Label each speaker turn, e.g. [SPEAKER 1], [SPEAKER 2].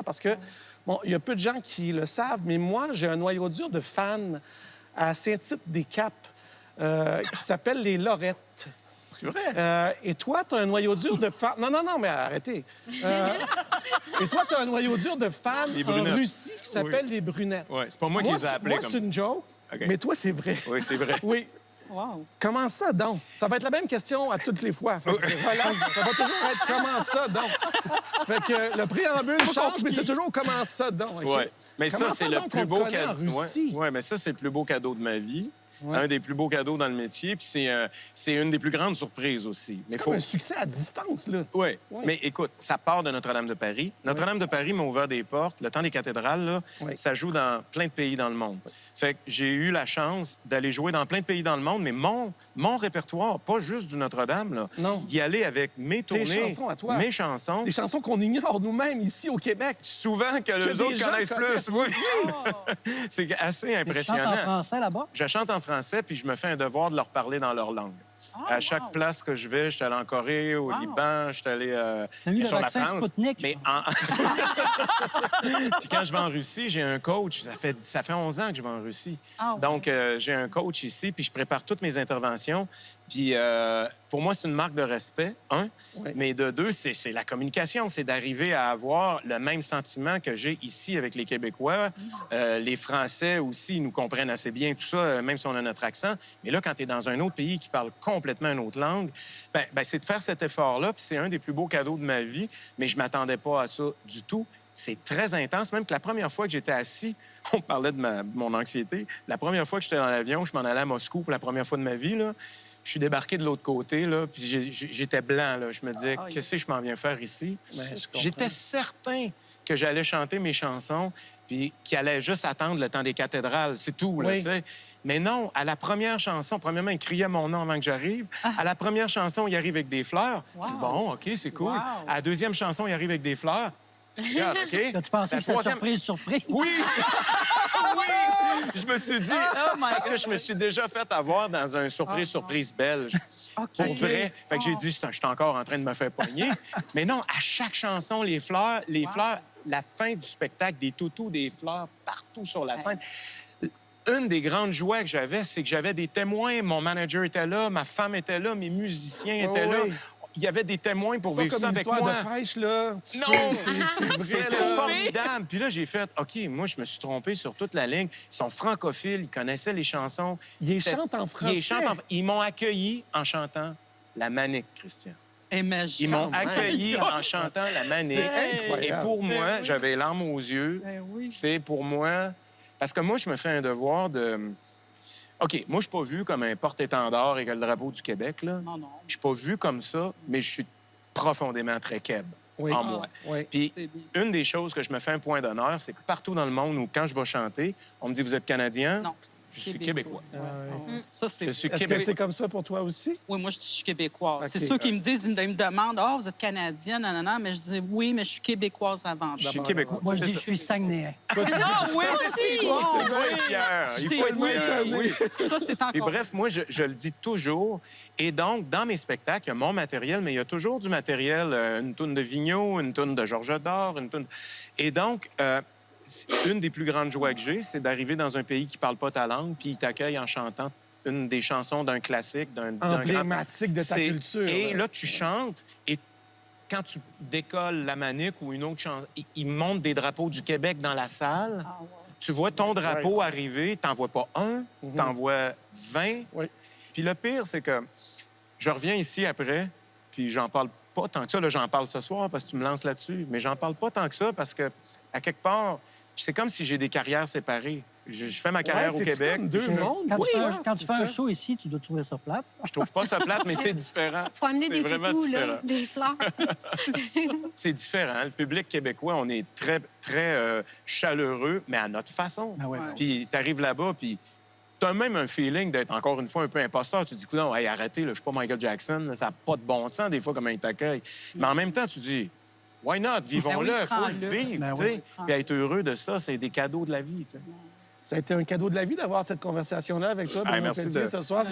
[SPEAKER 1] Parce que, bon, il y a peu de gens qui le savent, mais moi, j'ai un noyau dur de fans à Saint-Tite-des-Caps qui s'appelle les Lorettes.
[SPEAKER 2] C'est vrai?
[SPEAKER 1] Et toi, tu as un noyau dur de fans... Non, mais arrêtez. Et toi, tu as un noyau dur de fans en Russie qui s'appelle les Brunettes.
[SPEAKER 2] Oui, c'est pas moi qui les ai appelés
[SPEAKER 1] moi,
[SPEAKER 2] comme
[SPEAKER 1] c'est une joke,
[SPEAKER 2] OK.
[SPEAKER 1] mais toi, c'est vrai.
[SPEAKER 2] Oui, c'est vrai.
[SPEAKER 1] Oui.
[SPEAKER 3] Wow.
[SPEAKER 1] Comment ça, donc? Ça va être la même question à toutes les fois. Fait que relax, ça va toujours être comment ça, donc? Fait que le préambule change, mais c'est toujours comment ça, donc. OK?
[SPEAKER 2] Oui. Mais
[SPEAKER 1] Comment
[SPEAKER 2] ça, c'est le
[SPEAKER 1] donc,
[SPEAKER 2] plus
[SPEAKER 1] on
[SPEAKER 2] beau
[SPEAKER 1] connaît en
[SPEAKER 2] cadeau.
[SPEAKER 1] Russie?
[SPEAKER 2] Oui, mais ça, c'est le plus beau cadeau de ma vie.
[SPEAKER 1] Ouais.
[SPEAKER 2] Un des plus beaux cadeaux dans le métier. Puis c'est une des plus grandes surprises aussi.
[SPEAKER 1] C'est comme un succès à distance, là.
[SPEAKER 2] Oui.
[SPEAKER 1] Ouais.
[SPEAKER 2] Mais écoute, ça part de Notre-Dame de Paris. Notre-Dame de Paris m'a ouvert des portes. Le temps des cathédrales, là, ça joue dans plein de pays dans le monde. Fait que j'ai eu la chance d'aller jouer dans plein de pays dans le monde, mais mon répertoire, pas juste du Notre-Dame, là,
[SPEAKER 1] Non.
[SPEAKER 2] d'y aller avec mes tournées,
[SPEAKER 1] chansons à toi.
[SPEAKER 2] mes chansons.
[SPEAKER 1] Des chansons qu'on ignore nous-mêmes ici au Québec.
[SPEAKER 2] Souvent que les
[SPEAKER 1] des
[SPEAKER 2] autres
[SPEAKER 1] gens
[SPEAKER 2] connaissent
[SPEAKER 1] connaissent.
[SPEAKER 2] plus. Oui. C'est assez
[SPEAKER 4] Tu chantes
[SPEAKER 2] impressionnant.
[SPEAKER 4] en français là-bas?
[SPEAKER 2] Je chante en français, puis je me fais un devoir de leur parler dans leur langue. À chaque place que je vais, je suis allé en Corée, au Liban, je suis allé
[SPEAKER 4] T'as eu le
[SPEAKER 2] sur la
[SPEAKER 4] vaccin
[SPEAKER 2] France.
[SPEAKER 4] Spoutnik?
[SPEAKER 2] Mais puis quand je vais en Russie, j'ai un coach. Ça fait 11 ans que je vais en Russie.
[SPEAKER 3] Ah ouais.
[SPEAKER 2] Donc, j'ai un coach ici, puis je prépare toutes mes interventions. Puis pour moi, c'est une marque de respect, un.
[SPEAKER 1] Oui.
[SPEAKER 2] Mais de deux, c'est la communication. C'est d'arriver à avoir le même sentiment que j'ai ici avec les Québécois. Les Français aussi, ils nous comprennent assez bien, tout ça, même si on a notre accent. Mais là, quand tu es dans un autre pays qui parle complètement une autre langue, ben, c'est de faire cet effort-là. Puis c'est un des plus beaux cadeaux de ma vie. Mais je m'attendais pas à ça du tout. C'est très intense. Même que la première fois que j'étais assis, on parlait de mon anxiété. La première fois que j'étais dans l'avion, je m'en allais à Moscou pour la première fois de ma vie, là. Je suis débarqué de l'autre côté, là, puis j'étais blanc, là. Je me disais, qu'est-ce que je m'en viens faire ici? J'étais certain que j'allais chanter mes chansons, puis qu'il allait juste attendre le temps des cathédrales. C'est tout, là,
[SPEAKER 1] Oui.
[SPEAKER 2] tu sais. Mais non, à la première chanson, premièrement, il criait mon nom avant que j'arrive. À la première chanson, il arrive avec des fleurs.
[SPEAKER 3] Wow.
[SPEAKER 2] Je dis, bon, OK, c'est cool.
[SPEAKER 3] Wow.
[SPEAKER 2] À la deuxième chanson, il arrive avec des fleurs. Regarde, OK?
[SPEAKER 4] As-tu pensé
[SPEAKER 2] La
[SPEAKER 4] que c'était
[SPEAKER 2] troisième-
[SPEAKER 4] surprise?
[SPEAKER 2] Oui! Oui! Je me suis dit,
[SPEAKER 3] Oh my
[SPEAKER 2] parce que
[SPEAKER 3] God.
[SPEAKER 2] je me suis déjà fait avoir dans un surprise belge. Pour vrai. Fait que j'ai dit, je suis encore en train de me faire pogner. Mais non, à chaque chanson, les fleurs, la fin du spectacle, des toutous, des fleurs partout sur la scène. Une des grandes joies que j'avais, c'est que j'avais des témoins. Mon manager était là, ma femme était là, mes musiciens étaient là.
[SPEAKER 1] oui.
[SPEAKER 2] Il y avait des témoins pour
[SPEAKER 1] C'est pas
[SPEAKER 2] vivre
[SPEAKER 1] comme
[SPEAKER 2] ça
[SPEAKER 1] une
[SPEAKER 2] avec
[SPEAKER 1] histoire
[SPEAKER 2] moi.
[SPEAKER 1] de pêche, là. Tu
[SPEAKER 2] Non!
[SPEAKER 1] peux, c'est vrai,
[SPEAKER 2] C'était
[SPEAKER 1] là.
[SPEAKER 2] formidable. Puis là, j'ai fait, OK, moi, je me suis trompé sur toute la ligne. Ils sont francophiles, ils connaissaient les chansons.
[SPEAKER 1] Ils les
[SPEAKER 2] C'était-
[SPEAKER 1] chantent en français.
[SPEAKER 2] Ils m'ont accueilli en chantant La Manique, Christian.
[SPEAKER 3] Imagine.
[SPEAKER 2] Ils m'ont
[SPEAKER 1] Quand même.
[SPEAKER 2] accueilli en chantant La Manique.
[SPEAKER 1] C'est incroyable.
[SPEAKER 2] Et pour moi,
[SPEAKER 3] Ben oui.
[SPEAKER 2] j'avais les larmes aux yeux.
[SPEAKER 3] Ben oui.
[SPEAKER 2] C'est pour moi... Parce que moi, je me fais un devoir de... OK, moi, je suis pas vu comme un porte-étendard avec le drapeau du Québec, là.
[SPEAKER 3] Non, non.
[SPEAKER 2] Je suis pas vu comme ça, mais je suis profondément très Québ
[SPEAKER 1] Oui.
[SPEAKER 2] en moi.
[SPEAKER 1] Oui.
[SPEAKER 2] Puis
[SPEAKER 3] C'est bien.
[SPEAKER 2] une des choses que je me fais un point d'honneur, c'est que partout dans le monde où, quand je vais chanter, on me dit, vous êtes Canadien?
[SPEAKER 3] Non.
[SPEAKER 2] Je suis Québécois.
[SPEAKER 3] Ouais. Ça, c'est...
[SPEAKER 2] Je suis
[SPEAKER 1] Est-ce que
[SPEAKER 2] Québécois.
[SPEAKER 1] c'est comme ça pour toi aussi?
[SPEAKER 3] Oui, moi, je suis québécoise.
[SPEAKER 1] OK.
[SPEAKER 3] C'est ceux qui me disent, ils me demandent, « Ah, vous êtes Canadienne, nanana. » Mais je dis, oui, mais je suis québécoise avant.
[SPEAKER 2] Je suis
[SPEAKER 1] D'abord,
[SPEAKER 2] Québécois.
[SPEAKER 4] Moi, je
[SPEAKER 2] C'est
[SPEAKER 4] dis, je
[SPEAKER 2] ça.
[SPEAKER 4] suis Saguenayen.
[SPEAKER 3] Ah, oui, aussi!
[SPEAKER 2] Il faut être fier. Il faut être fier. Oui.
[SPEAKER 3] Ça, c'est encore...
[SPEAKER 2] Et bref, moi, je le dis toujours. Et donc, dans mes spectacles, il y a mon matériel, mais il y a toujours du matériel, une toune de Vigneault, une toune de Georges Dor, une toune... Et donc, une des plus grandes joies que j'ai, c'est d'arriver dans un pays qui parle pas ta langue, puis ils t'accueillent en chantant une des chansons d'un classique, d'un grand...
[SPEAKER 1] Emblématique de ta
[SPEAKER 2] C'est-
[SPEAKER 1] culture.
[SPEAKER 2] Et là, tu chantes, et quand tu décolles la Manique ou une autre chanson, ils montent des drapeaux du Québec dans la salle.
[SPEAKER 3] Ah, ouais.
[SPEAKER 2] Tu vois ton drapeau arriver, t'en vois pas un, t'en vois 20.
[SPEAKER 1] Oui.
[SPEAKER 2] Puis le pire, c'est que je reviens ici après, puis j'en parle pas tant que ça. Là, j'en parle ce soir parce que tu me lances là-dessus, mais j'en parle pas tant que ça parce que, à quelque part, c'est comme si j'ai des carrières séparées. Je fais ma carrière au
[SPEAKER 1] c'est-tu
[SPEAKER 2] Québec.
[SPEAKER 1] comme deux mondes?
[SPEAKER 4] Quand,
[SPEAKER 1] Oui,
[SPEAKER 4] tu fais,
[SPEAKER 1] ouais,
[SPEAKER 4] quand tu
[SPEAKER 1] c'est
[SPEAKER 4] fais un
[SPEAKER 1] ça.
[SPEAKER 4] show ici, tu dois trouver ça plate.
[SPEAKER 2] Je trouve pas ça plate, mais c'est différent.
[SPEAKER 5] Faut amener
[SPEAKER 2] C'est
[SPEAKER 5] des
[SPEAKER 2] vraiment
[SPEAKER 5] toutous,
[SPEAKER 2] différent.
[SPEAKER 5] là, des fleurs.
[SPEAKER 2] C'est différent. Le public québécois, on est très, très chaleureux, mais à notre façon.
[SPEAKER 4] Ah ouais, ben
[SPEAKER 2] Puis t'arrives là-bas, puis t'as même un feeling d'être encore une fois un peu imposteur. Tu te dis, non, hey, arrêtez, là, je suis pas Michael Jackson, là, ça n'a pas de bon sens des fois comment ils t'accueillent. Mais en même temps, tu dis, why not? Vivons-le,
[SPEAKER 3] Ben oui,
[SPEAKER 2] il faut le
[SPEAKER 3] prends-le.
[SPEAKER 2] vivre.
[SPEAKER 4] Ben
[SPEAKER 2] tu sais.
[SPEAKER 4] oui.
[SPEAKER 2] Puis être heureux de ça, c'est des cadeaux de la vie. Tu sais.
[SPEAKER 1] Ça a été un cadeau de la vie d'avoir cette conversation-là avec toi,
[SPEAKER 2] Ah,
[SPEAKER 1] Benoît
[SPEAKER 2] merci
[SPEAKER 1] Pelletier,
[SPEAKER 2] de-
[SPEAKER 1] ce soir.